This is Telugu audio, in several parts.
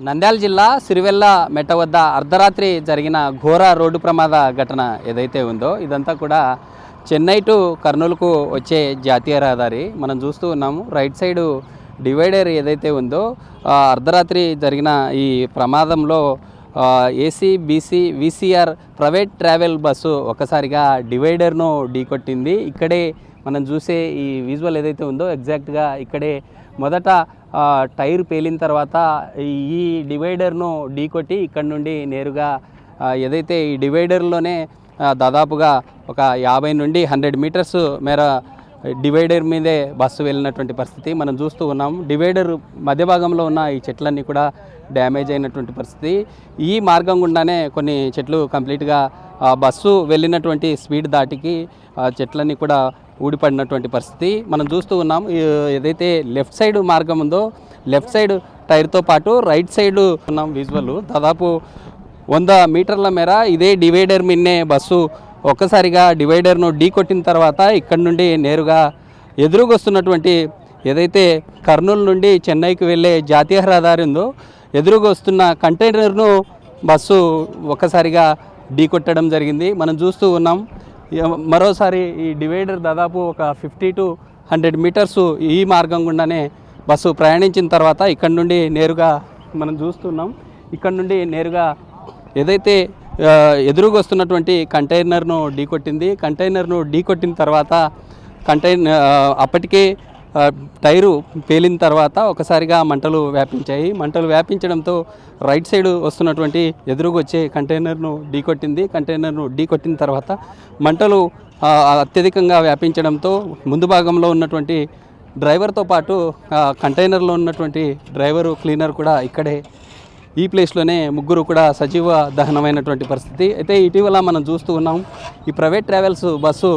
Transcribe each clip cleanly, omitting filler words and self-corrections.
నంద్యాల జిల్లా సిరివెల్ల మెట్ట వద్ద అర్ధరాత్రి జరిగిన ఘోర రోడ్డు ప్రమాద ఘటన ఏదైతే ఉందో ఇదంతా కూడా చెన్నై టు కర్నూలుకు వచ్చే జాతీయ రహదారి. మనం చూస్తూ ఉన్నాము. రైట్ సైడు డివైడర్ ఏదైతే ఉందో అర్ధరాత్రి జరిగిన ఈ ప్రమాదంలో AC BC VCR private travel bus ఒక్కసారిగా డివైడర్ను ఢీకొట్టింది. ఇక్కడే మనం చూసే ఈ విజువల్ ఏదైతే ఉందో ఎగ్జాక్ట్గా ఇక్కడే మొదట టైర్ పేలిన తర్వాత ఈ డివైడర్ను ఢీకొట్టి ఇక్కడ నుండి నేరుగా ఏదైతే ఈ డివైడర్లోనే దాదాపుగా ఒక 50 నుండి 100 మీటర్స్ మేర డివైడర్ మీదే బస్సు వెళ్ళినటువంటి పరిస్థితి మనం చూస్తూ ఉన్నాం. డివైడర్ మధ్య భాగంలో ఉన్న ఈ చెట్లన్నీ కూడా డ్యామేజ్ అయినటువంటి పరిస్థితి. ఈ మార్గం గుండానే కొన్ని చెట్లు కంప్లీట్గా బస్సు వెళ్ళినటువంటి స్పీడ్ దాటికి చెట్లన్నీ కూడా ఊడిపడినటువంటి పరిస్థితి మనం చూస్తూ ఉన్నాం. ఏదైతే లెఫ్ట్ సైడ్ మార్గం ఉందో లెఫ్ట్ సైడ్ టైర్తో పాటు రైట్ సైడ్ ఉన్నాం విజువల్ దాదాపు 100 మీటర్ల మేర ఇదే డివైడర్ మిన్నే బస్సు ఒక్కసారిగా డివైడర్ను ఢీకొట్టిన తర్వాత ఇక్కడ నుండి నేరుగా ఎదురుగొస్తున్నటువంటి ఏదైతే కర్నూలు నుండి చెన్నైకి వెళ్ళే జాతీయ రహదారి ఉందో ఎదురుగా వస్తున్న కంటైనర్ను బస్సు ఒక్కసారిగా ఢీకొట్టడం జరిగింది మనం చూస్తూ ఉన్నాం. మరోసారి ఈ డివైడర్ దాదాపు ఒక 50 to 100 మీటర్స్ ఈ మార్గం గుండానే బస్సు ప్రయాణించిన తర్వాత ఇక్కడ నుండి నేరుగా మనం చూస్తున్నాం. ఇక్కడ నుండి నేరుగా ఏదైతే ఎదురుగా వస్తున్నటువంటి కంటైనర్ను ఢీకొట్టింది. కంటైనర్ను ఢీకొట్టిన తర్వాత అప్పటికే టైరు పేలిన తర్వాత ఒకసారిగా మంటలు వ్యాపించాయి. మంటలు వ్యాపించడంతో రైట్ సైడ్ వస్తున్నటువంటి ఎదురుగా వచ్చే కంటైనర్ను ఢీకొట్టింది. కంటైనర్ను ఢీకొట్టిన తర్వాత మంటలు అత్యధికంగా వ్యాపించడంతో ముందు భాగంలో ఉన్నటువంటి డ్రైవర్తో పాటు కంటైనర్లో ఉన్నటువంటి డ్రైవరు క్లీనర్ కూడా ఇక్కడే ఈ ప్లేస్లోనే ముగ్గురు కూడా సజీవ దహనమైనటువంటి పరిస్థితి. అయితే ఇటీవల మనం చూస్తూ ఉన్నాం ఈ ప్రైవేట్ ట్రావెల్స్ బస్సు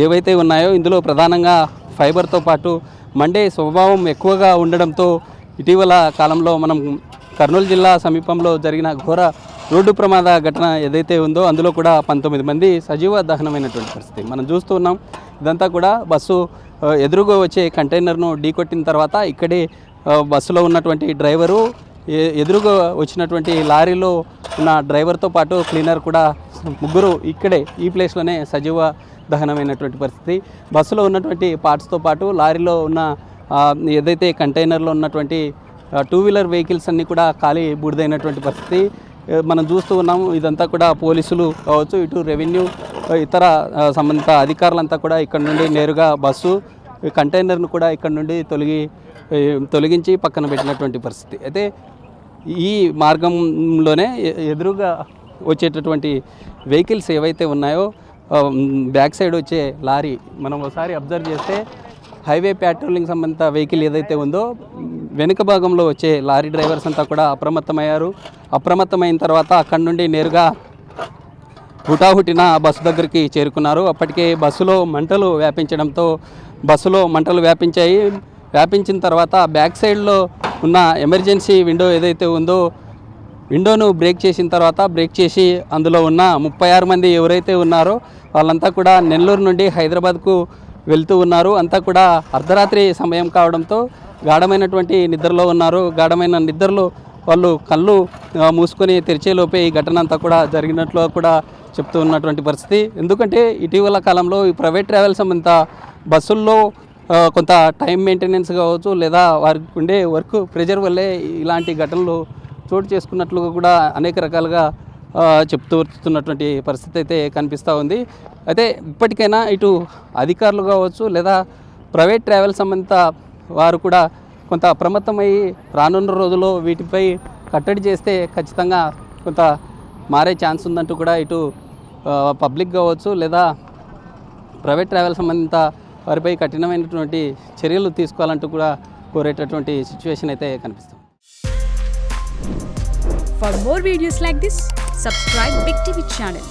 ఏవైతే ఉన్నాయో ఇందులో ప్రధానంగా ఫైబర్తో పాటు మండే స్వభావం ఎక్కువగా ఉండడంతో ఇటీవల కాలంలో మనం కర్నూలు జిల్లా సమీపంలో జరిగిన ఘోర రోడ్డు ప్రమాద ఘటన ఏదైతే ఉందో అందులో కూడా 19 మంది సజీవ దహనమైనటువంటి పరిస్థితి మనం చూస్తూ ఉన్నాం. ఇదంతా కూడా బస్సు ఎదురుగా వచ్చే కంటైనర్ను ఢీకొట్టిన తర్వాత ఇక్కడే బస్సులో ఉన్నటువంటి డ్రైవరు ఎదురుగా వచ్చినటువంటి లారీలో ఉన్న డ్రైవర్తో పాటు క్లీనర్ కూడా ముగ్గురు ఇక్కడే ఈ ప్లేస్లోనే సజీవ దహనమైనటువంటి పరిస్థితి. బస్సులో ఉన్నటువంటి పార్ట్స్తో పాటు లారీలో ఉన్న ఏదైతే కంటైనర్లో ఉన్నటువంటి 2 వీలర్ వెహికల్స్ అన్నీ కూడా ఖాళీ బూడిదైనటువంటి పరిస్థితి మనం చూస్తూ ఉన్నాము. ఇదంతా కూడా పోలీసులు కావచ్చు ఇటు రెవెన్యూ ఇతర సంబంధిత అధికారులంతా కూడా ఇక్కడ నుండి నేరుగా బస్సు కంటైనర్ను కూడా ఇక్కడ నుండి తొలగించి పక్కన పెట్టినటువంటి పరిస్థితి. అయితే ఈ మార్గంలోనే ఎదురుగా వచ్చేటటువంటి వెహికల్స్ ఏవైతే ఉన్నాయో బ్యాక్ సైడ్ వచ్చే లారీ మనం ఒకసారి అబ్జర్వ్ చేస్తే హైవే ప్యాట్రోలింగ్ సంబంధిత వెహికల్ ఏదైతే ఉందో వెనుక భాగంలో వచ్చే లారీ డ్రైవర్స్ అంతా కూడా అప్రమత్తమయ్యారు. అప్రమత్తమైన తర్వాత అక్కడి నుండి నేరుగా హుటాహుటిన బస్సు దగ్గరికి చేరుకున్నారు. అప్పటికే బస్సులో మంటలు వ్యాపించడంతో బస్సులో మంటలు వ్యాపించిన తర్వాత బ్యాక్ సైడ్లో ఉన్న ఎమర్జెన్సీ విండో ఏదైతే ఉందో విండోను బ్రేక్ చేసిన తర్వాత బ్రేక్ చేసి అందులో ఉన్న 36 మంది ఎవరైతే ఉన్నారో వాళ్ళంతా కూడా నెల్లూరు నుండి హైదరాబాద్కు వెళ్తూ ఉన్నారు. అంతా కూడా అర్ధరాత్రి సమయం కావడంతో గాఢమైనటువంటి నిద్రలో ఉన్నారు. గాఢమైన నిద్రలో వాళ్ళు కళ్ళు మూసుకొని తెరిచేలోపే ఈ ఘటన అంతా కూడా జరిగినట్లు కూడా చెప్తూ ఉన్నటువంటి పరిస్థితి. ఎందుకంటే ఇటీవల కాలంలో ఈ ప్రైవేట్ ట్రావెల్ సంబంధిత బస్సుల్లో కొంత టైం మెయింటెనెన్స్ కావచ్చు లేదా వారికి ఉండే వర్క్ ప్రెజర్ వల్లే ఇలాంటి ఘటనలు చోటు చేసుకున్నట్లుగా కూడా అనేక రకాలుగా చెప్తున్నటువంటి పరిస్థితి అయితే కనిపిస్తూ ఉంది. అయితే ఇప్పటికైనా ఇటు అధికారులు కావచ్చు లేదా ప్రైవేట్ ట్రావెల్ సంబంధిత వారు కూడా కొంత అప్రమత్తమయ్యి రానున్న రోజుల్లో వీటిపై కట్టడి చేస్తే ఖచ్చితంగా కొంత మారే ఛాన్స్ ఉందంటూ కూడా ఇటు పబ్లిక్ కావచ్చు లేదా ప్రైవేట్ ట్రావెల్ సంబంధిత వారిపై కఠినమైనటువంటి చర్యలు తీసుకోవాలంటూ కూడా కోరేటటువంటి సిచ్యువేషన్ అయితే కనిపిస్తుంది. For more videos like this, subscribe Big TV channel.